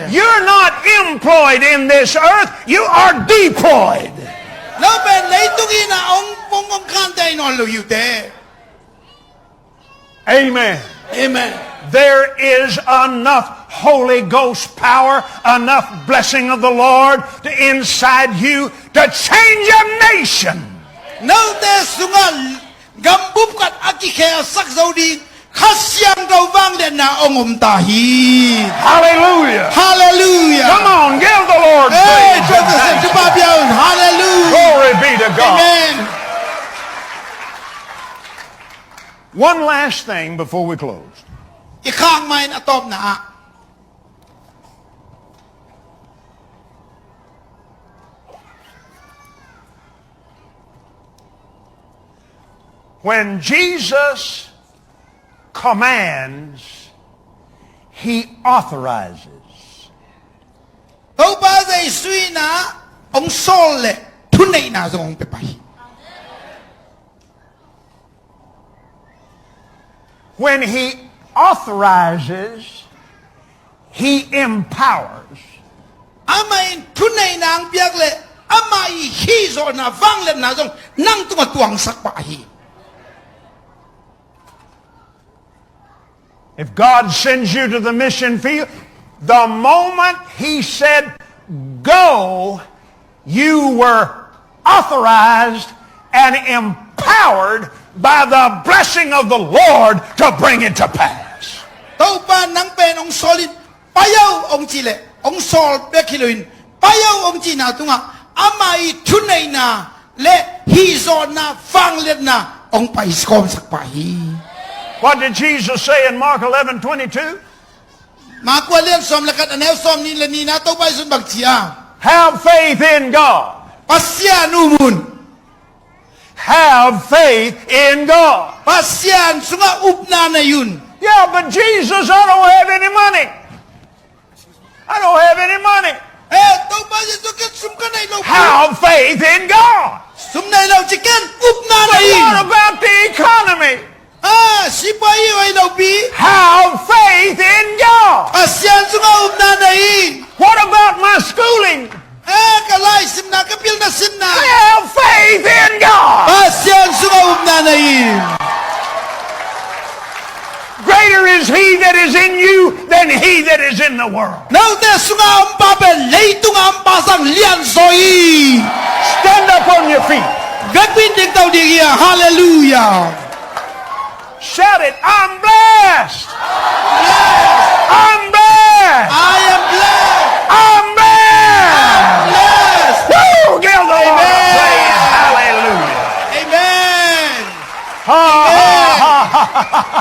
You're not employed in this earth, you are deployed. Amen. Amen. There is enough Holy Ghost power, enough blessing of the Lord inside you to change a nation. Hallelujah. Hallelujah. Come on, give the Lord praise. Hallelujah. Glory be to God. Amen. One last thing before we close. When Jesus commands, he authorizes. When he authorizes, he empowers. If God sends you to the mission field, the moment he said, go, you were authorized and empowered by the blessing of the Lord to bring it to pass. What did Jesus say in Mark 11:22? Have faith in God. Have faith in God. Yeah, but Jesus, I don't have any money. I don't have any money. Have faith in God. But what about the economy? Have faith in God. What about my schooling? Have faith in God. Greater is he that is in you than he that is in the world. Stand up on your feet. Hallelujah. Shout it. I'm blessed. I'm blessed. I am blessed. I'm blessed. Woo! Give the Lord praise. Hallelujah. Amen. Ha, ha, ha, ha, ha.